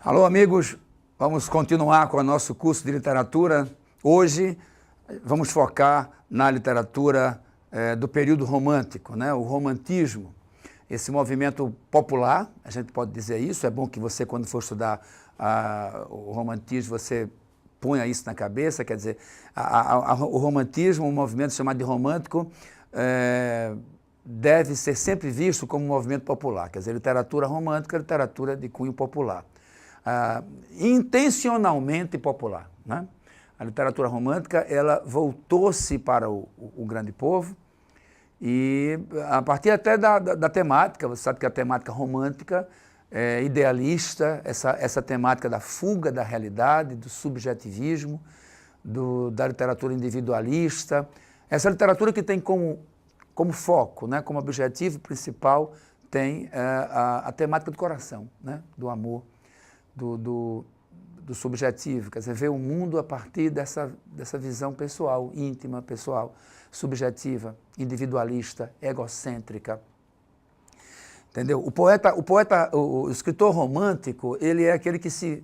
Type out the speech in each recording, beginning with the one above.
Alô, amigos, vamos continuar com o nosso curso de literatura. Hoje vamos focar na literatura do período romântico, né? O romantismo, esse movimento popular, a gente pode dizer isso. É bom que você, quando for estudar o romantismo, você ponha isso na cabeça, quer dizer, o romantismo, um movimento chamado de romântico, deve ser sempre visto como um movimento popular, quer dizer, literatura romântica é literatura de cunho popular. Intencionalmente popular, né? A literatura romântica, ela voltou-se para o grande povo e a partir até da temática. Você sabe que a temática romântica é idealista, essa temática da fuga da realidade, do subjetivismo, da literatura individualista, essa literatura que tem como foco, né, como objetivo principal, tem a temática do coração, né, do amor, do subjetivo, quer dizer, ver o mundo a partir dessa visão pessoal, íntima, pessoal, subjetiva, individualista, egocêntrica. Entendeu? O escritor romântico, ele é aquele que se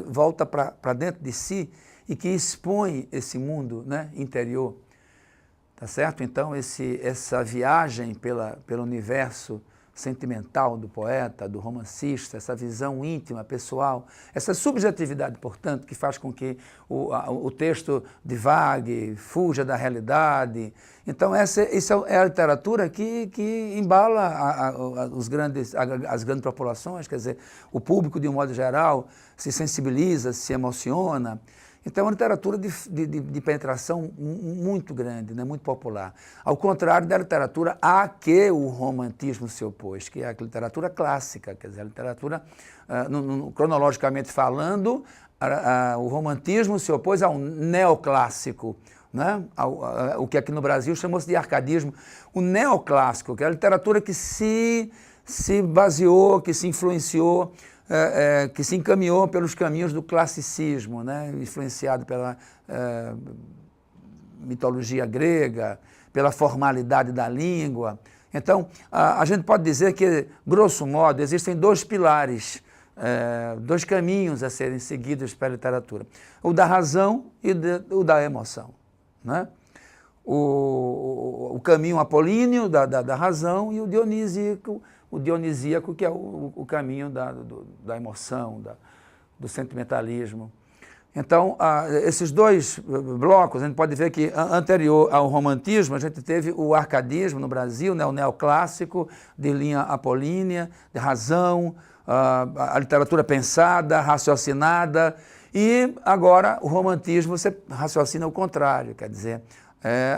volta para dentro de si e que expõe esse mundo, né, interior. Tá certo? Então, essa viagem pelo universo sentimental do poeta, do romancista, essa visão íntima, pessoal, essa subjetividade, portanto, que faz com que o texto divague, fuja da realidade. Então, essa é a literatura que embala as grandes populações, quer dizer, o público, de um modo geral, se sensibiliza, se emociona. Então, é uma literatura de penetração muito grande, né, muito popular. Ao contrário da literatura a que o romantismo se opôs, que é a literatura clássica, quer dizer, a literatura, cronologicamente falando, o romantismo se opôs ao neoclássico, né, o que aqui no Brasil chamou-se de arcadismo. O neoclássico, que é a literatura que se baseou, que se influenciou, que se encaminhou pelos caminhos do classicismo, né? Influenciado pela mitologia grega, pela formalidade da língua. Então, a gente pode dizer que, grosso modo, existem dois pilares, dois caminhos a serem seguidos pela literatura: o da razão e o da emoção, né? O caminho apolíneo da razão e o dionisíaco, que é o caminho da emoção, do sentimentalismo. Então, esses dois blocos, a gente pode ver que anterior ao romantismo, a gente teve o arcadismo no Brasil, né, o neoclássico, de linha apolínea, de razão, a literatura pensada, raciocinada, e agora o romantismo você raciocina o contrário, quer dizer,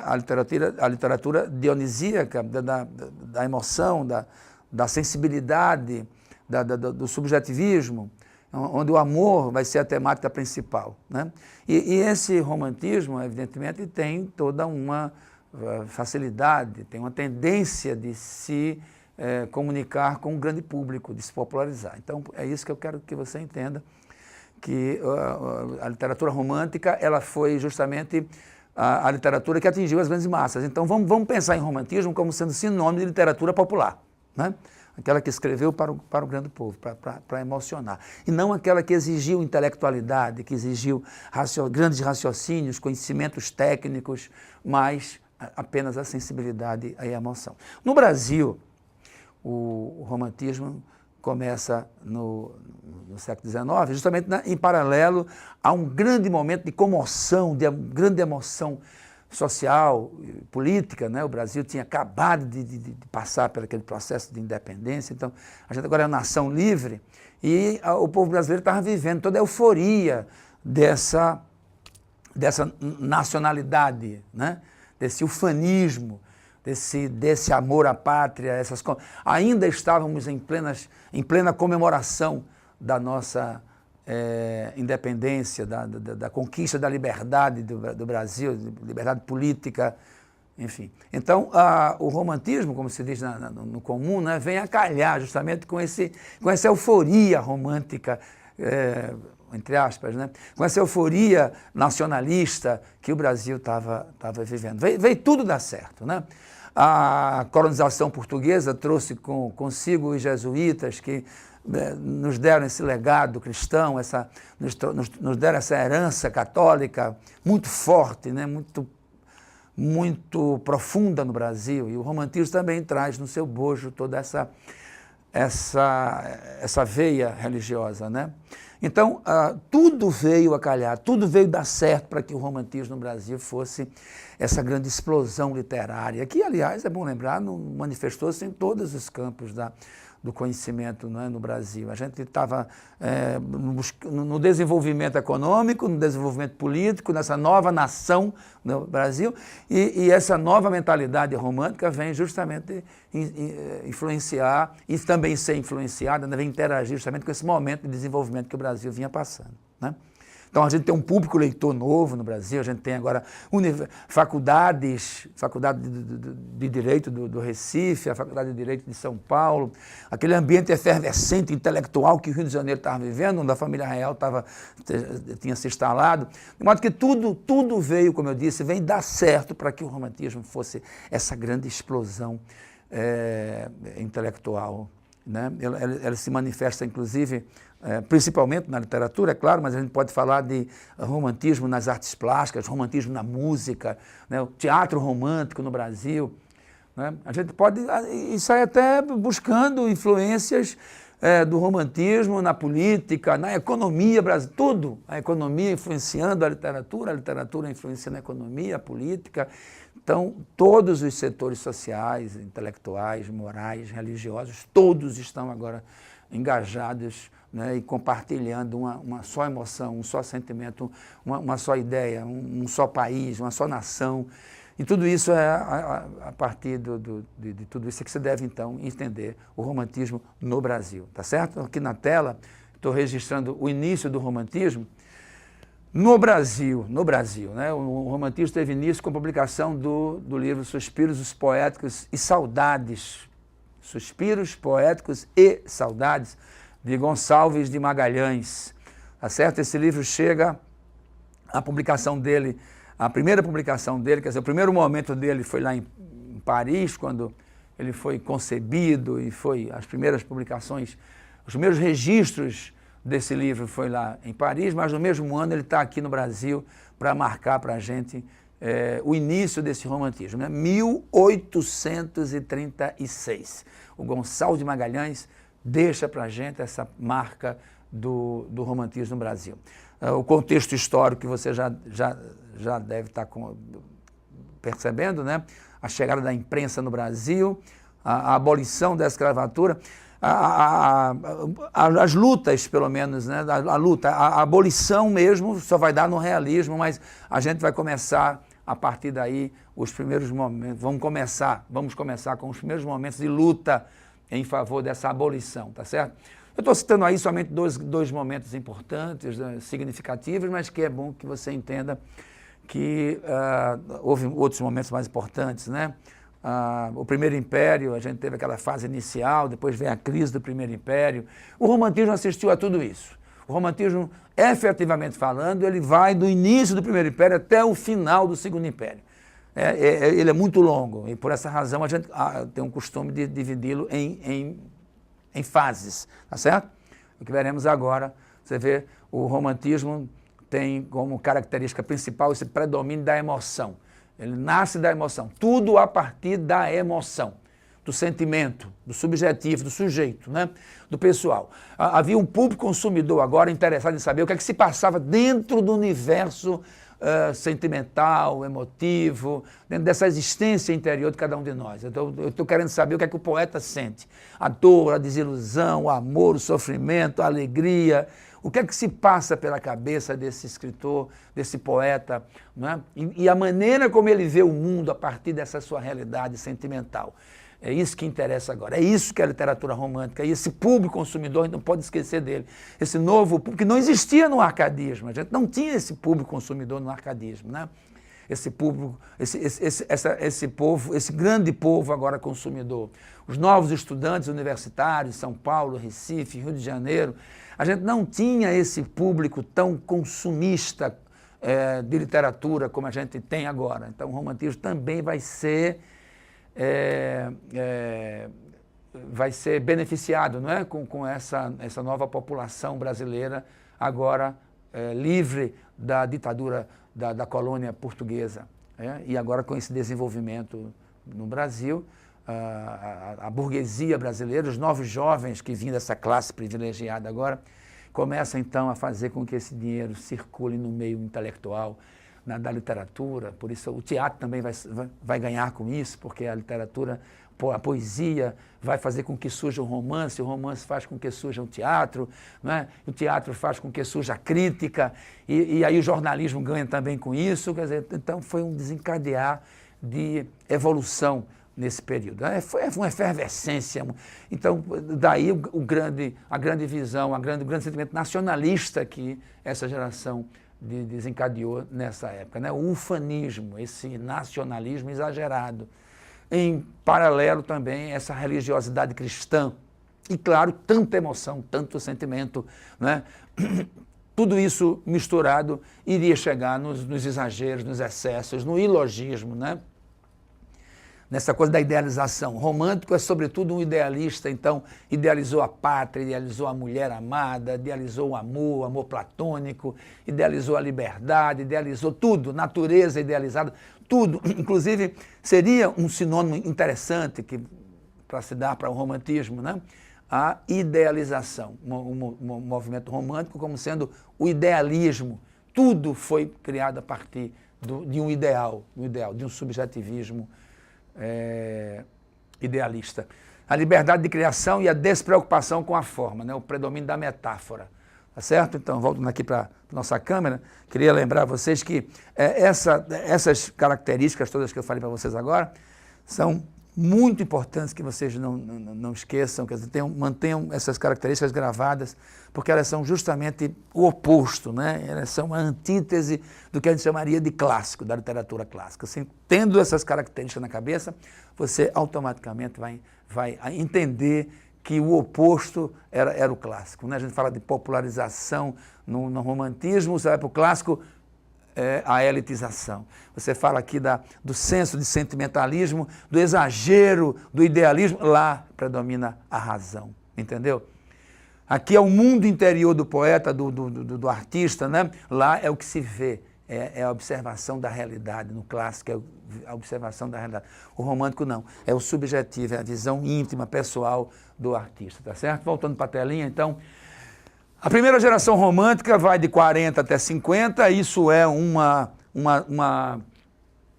a literatura dionisíaca, da emoção, da sensibilidade, do subjetivismo, onde o amor vai ser a temática principal, né? E esse romantismo, evidentemente, tem toda uma facilidade, tem uma tendência de se comunicar com um grande público, de se popularizar. Então, é isso que eu quero que você entenda, que a literatura romântica, ela foi justamente a literatura que atingiu as grandes massas. Então, vamos pensar em romantismo como sendo sinônimo de literatura popular, né? Aquela que escreveu para o grande povo, para emocionar. E não aquela que exigiu intelectualidade, que exigiu grandes raciocínios, conhecimentos técnicos, mas apenas a sensibilidade e a emoção. No Brasil, o romantismo começa no século XIX, justamente em paralelo a um grande momento de comoção, de grande emoção social, política, né? O Brasil tinha acabado de passar por aquele processo de independência, então a gente agora é uma nação livre e o povo brasileiro estava vivendo toda a euforia dessa nacionalidade, né? Desse ufanismo, desse amor à pátria. Ainda estávamos em plena comemoração da nossa independência, da conquista da liberdade do Brasil, liberdade política, enfim. Então, o romantismo, como se diz no comum, né, vem a calhar justamente com essa euforia romântica, entre aspas, né, com essa euforia nacionalista que o Brasil estava vivendo. Veio tudo dar certo, né? A colonização portuguesa trouxe consigo os jesuítas que nos deram esse legado cristão, nos deram essa herança católica muito forte, né? Muito profunda no Brasil, e o romantismo também traz no seu bojo toda essa veia religiosa, né? Então, tudo veio a calhar, tudo veio dar certo para que o romantismo no Brasil fosse essa grande explosão literária, que, aliás, é bom lembrar, manifestou-se em todos os campos do conhecimento, né, no Brasil. A gente estava no desenvolvimento econômico, no desenvolvimento político, nessa nova nação no Brasil, e essa nova mentalidade romântica vem justamente influenciar e também ser influenciada, né, vem interagir justamente com esse momento de desenvolvimento que o Brasil vinha passando, né? Então, a gente tem um público leitor novo no Brasil, a gente tem agora faculdade de Direito do Recife, a Faculdade de Direito de São Paulo, aquele ambiente efervescente, intelectual que o Rio de Janeiro estava vivendo, onde a família real tinha se instalado, de modo que tudo veio, como eu disse, vem dar certo para que o romantismo fosse essa grande explosão intelectual, né? Ela se manifesta, inclusive, principalmente na literatura, é claro, mas a gente pode falar de romantismo nas artes plásticas, romantismo na música, né? O teatro romântico no Brasil, né? A gente pode ir sair até buscando influências do romantismo na política, na economia brasileira, tudo. A economia influenciando a literatura influenciando a economia, a política. Então, todos os setores sociais, intelectuais, morais, religiosos, todos estão agora engajados, né, e compartilhando uma só emoção, um só sentimento, uma só ideia, um só país, uma só nação. E tudo isso a partir de tudo isso é que você deve, então, entender o romantismo no Brasil, tá certo? Aqui na tela, estou registrando o início do romantismo. No Brasil, né, o romantismo teve início com a publicação do livro Suspiros Poéticos e Saudades, Suspiros Poéticos e Saudades, de Gonçalves de Magalhães, tá certo? Esse livro chega, a publicação dele, a primeira publicação dele, quer dizer, o primeiro momento dele foi lá em Paris, quando ele foi concebido, e foi as primeiras publicações, os primeiros registros desse livro foi lá em Paris, mas no mesmo ano ele está aqui no Brasil para marcar para a gente o início desse romantismo, né? 1836. O Gonçalves de Magalhães deixa para a gente essa marca do romantismo no Brasil. O contexto histórico que você já deve estar percebendo, né? A chegada da imprensa no Brasil, a abolição da escravatura, as lutas, pelo menos, né? A abolição mesmo só vai dar no realismo, mas a gente vai começar, a partir daí, os primeiros momentos, vamos começar com os primeiros momentos de luta em favor dessa abolição, tá certo? Eu estou citando aí somente dois momentos importantes, significativos, mas que é bom que você entenda que houve outros momentos mais importantes, né? O Primeiro Império, a gente teve aquela fase inicial, depois vem a crise do Primeiro Império. O romantismo assistiu a tudo isso. O romantismo, efetivamente falando, ele vai do início do Primeiro Império até o final do Segundo Império. Ele é muito longo e, por essa razão, a gente tem um costume de dividi-lo em fases, tá certo? O que veremos agora, você vê, o romantismo tem como característica principal esse predomínio da emoção. Ele nasce da emoção, tudo a partir da emoção, do sentimento, do subjetivo, do sujeito, né? Do pessoal. Havia um público consumidor agora interessado em saber o que é que se passava dentro do universo sentimental, emotivo, dentro dessa existência interior de cada um de nós. Então, eu estou querendo saber o que é que o poeta sente. A dor, a desilusão, o amor, o sofrimento, a alegria. O que é que se passa pela cabeça desse escritor, desse poeta, não é? E a maneira como ele vê o mundo a partir dessa sua realidade sentimental. É isso que interessa agora, é isso que é a literatura romântica, e esse público consumidor, a gente não pode esquecer dele, esse novo público que não existia no arcadismo, a gente não tinha esse público consumidor no arcadismo, né? Esse público, esse povo, esse grande povo agora consumidor. Os novos estudantes universitários, São Paulo, Recife, Rio de Janeiro, a gente não tinha esse público tão consumista de literatura como a gente tem agora. Então o romantismo também vai ser vai ser beneficiado, não é? com essa nova população brasileira, agora livre da ditadura da colônia portuguesa. E agora com esse desenvolvimento no Brasil, a burguesia brasileira, os novos jovens que vêm dessa classe privilegiada agora, começam então a fazer com que esse dinheiro circule no meio intelectual, da literatura. Por isso o teatro também vai ganhar com isso, porque a literatura, a poesia vai fazer com que surja o romance faz com que surja o teatro, né? O teatro faz com que surja a crítica, e aí o jornalismo ganha também com isso. Quer dizer, então foi um desencadear de evolução nesse período. Foi uma efervescência. Então, daí a grande visão, o grande sentimento nacionalista que essa geração desencadeou nessa época, né? O ufanismo, esse nacionalismo exagerado. Em paralelo também essa religiosidade cristã. E claro, tanta emoção, tanto sentimento, né? Tudo isso misturado iria chegar nos exageros, nos excessos, no ilogismo, né? Nessa coisa da idealização. Romântico é, sobretudo, um idealista, então idealizou a pátria, idealizou a mulher amada, idealizou o amor platônico, idealizou a liberdade, idealizou tudo, natureza idealizada, tudo. Inclusive, seria um sinônimo interessante para se dar para o romantismo, né? A idealização, um movimento romântico como sendo o idealismo. Tudo foi criado a partir de um ideal, de um subjetivismo idealista. A liberdade de criação e a despreocupação com a forma, né? O predomínio da metáfora. Tá certo? Então, voltando aqui para a nossa câmera, queria lembrar a vocês que essas características todas que eu falei para vocês agora são muito importantes, que vocês não esqueçam, quer dizer, mantenham essas características gravadas, porque elas são justamente o oposto, né? Elas são a antítese do que a gente chamaria de clássico, da literatura clássica. Assim, tendo essas características na cabeça, você automaticamente vai entender que o oposto era o clássico, né? A gente fala de popularização no romantismo, você vai para o clássico, a elitização. Você fala aqui do senso de sentimentalismo, do exagero, do idealismo, lá predomina a razão, entendeu? Aqui é o mundo interior do poeta, do artista, né? Lá é o que se vê, é a observação da realidade. No clássico é a observação da realidade. O romântico não, é o subjetivo, é a visão íntima, pessoal do artista, tá certo? Voltando para a telinha, então, a primeira geração romântica vai de 40 até 50, isso é uma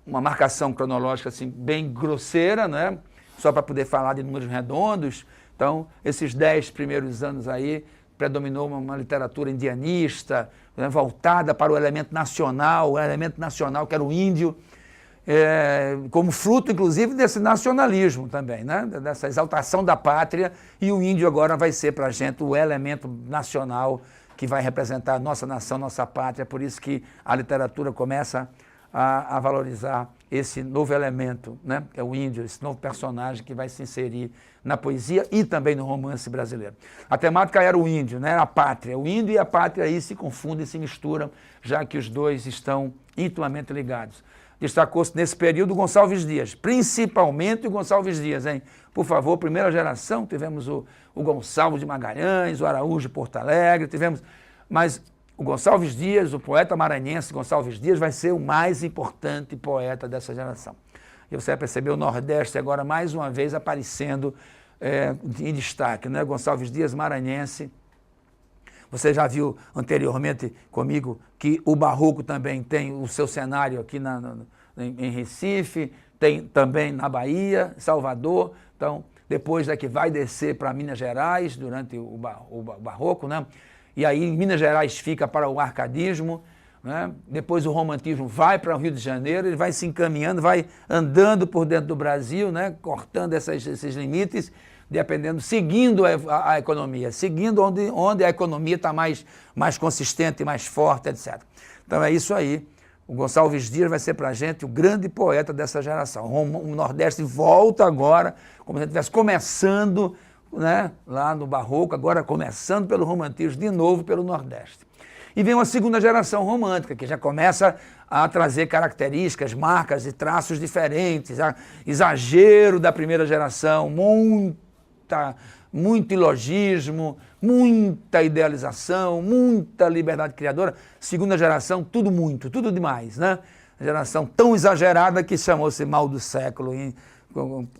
marcação cronológica assim, bem grosseira, né? Só para poder falar de números redondos. Então, esses 10 primeiros anos aí, predominou uma literatura indianista, né, voltada para o elemento nacional que era o índio, como fruto, inclusive, desse nacionalismo também, né? Dessa exaltação da pátria, e o índio agora vai ser para a gente o elemento nacional que vai representar a nossa nação, nossa pátria. Por isso que a literatura começa a valorizar esse novo elemento, né? Que é o índio, esse novo personagem que vai se inserir na poesia e também no romance brasileiro. A temática era o índio, né? A pátria. O índio e a pátria aí se confundem, se misturam, já que os dois estão intimamente ligados. Destacou-se nesse período Gonçalves Dias, principalmente o Gonçalves Dias, hein? Por favor, primeira geração, tivemos o Gonçalves de Magalhães, o Araújo de Porto Alegre, mas o Gonçalves Dias, o poeta maranhense Gonçalves Dias, vai ser o mais importante poeta dessa geração. E você vai perceber o Nordeste agora mais uma vez aparecendo em destaque, né? Gonçalves Dias, maranhense. Você já viu anteriormente comigo que o Barroco também tem o seu cenário aqui em Recife, tem também na Bahia, Salvador. Então, depois é que vai descer para Minas Gerais durante o Barroco, né? E aí em Minas Gerais fica para o arcadismo, né? Depois o romantismo vai para o Rio de Janeiro, ele vai se encaminhando, vai andando por dentro do Brasil, né? Cortando esses limites, dependendo, seguindo a economia, seguindo onde a economia está mais consistente, mais forte, etc. Então é isso aí. O Gonçalves Dias vai ser para a gente o grande poeta dessa geração. O Nordeste volta agora, como se estivesse começando, né, lá no Barroco, agora começando pelo romantismo, de novo pelo Nordeste. E vem uma segunda geração romântica, que já começa a trazer características, marcas e traços diferentes. Exagero da primeira geração, muito ilogismo, muita idealização, muita liberdade criadora. Segunda geração, tudo muito, tudo demais, né? Geração tão exagerada que chamou-se mal do século,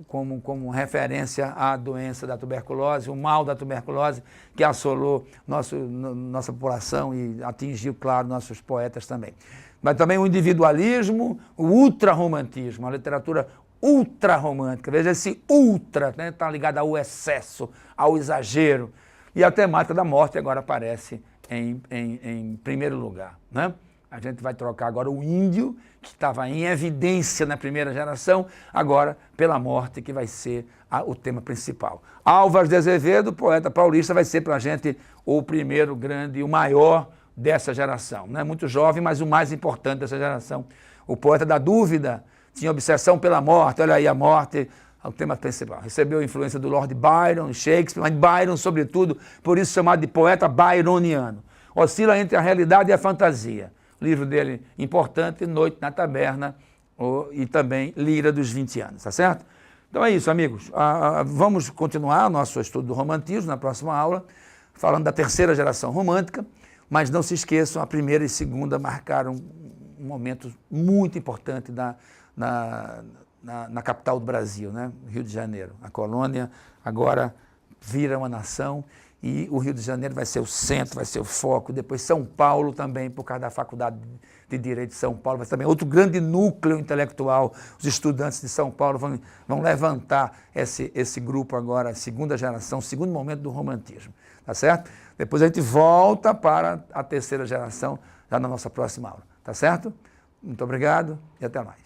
como referência à doença da tuberculose, o mal da tuberculose que assolou nossa população e atingiu, claro, nossos poetas também. Mas também o individualismo, o ultrarromantismo, a literatura ultrarromântica. Veja, esse ultra, né, está ligado ao excesso, ao exagero. E a temática da morte agora aparece em primeiro lugar, né? A gente vai trocar agora o índio, que estava em evidência na primeira geração, agora pela morte, que vai ser o tema principal. Álvares de Azevedo, poeta paulista, vai ser para a gente o primeiro grande, o maior dessa geração. Não é muito jovem, mas o mais importante dessa geração. O poeta da dúvida, tinha obsessão pela morte, olha aí a morte, é o tema principal. Recebeu a influência do Lord Byron, Shakespeare, mas Byron, sobretudo, por isso chamado de poeta byroniano. Oscila entre a realidade e a fantasia. O livro dele importante, Noite na Taberna, e também Lira dos 20 anos, tá certo? Então é isso, amigos. Vamos continuar nosso estudo do romantismo na próxima aula, falando da terceira geração romântica, mas não se esqueçam, a primeira e segunda marcaram um momento muito importante na capital do Brasil, né? Rio de Janeiro. A colônia agora vira uma nação e o Rio de Janeiro vai ser o centro, vai ser o foco. Depois São Paulo também, por causa da Faculdade de Direito de São Paulo, vai ser também outro grande núcleo intelectual. Os estudantes de São Paulo vão levantar esse grupo agora, segunda geração, segundo momento do romantismo, tá certo? Depois a gente volta para a terceira geração, já na nossa próxima aula, tá certo? Muito obrigado e até mais.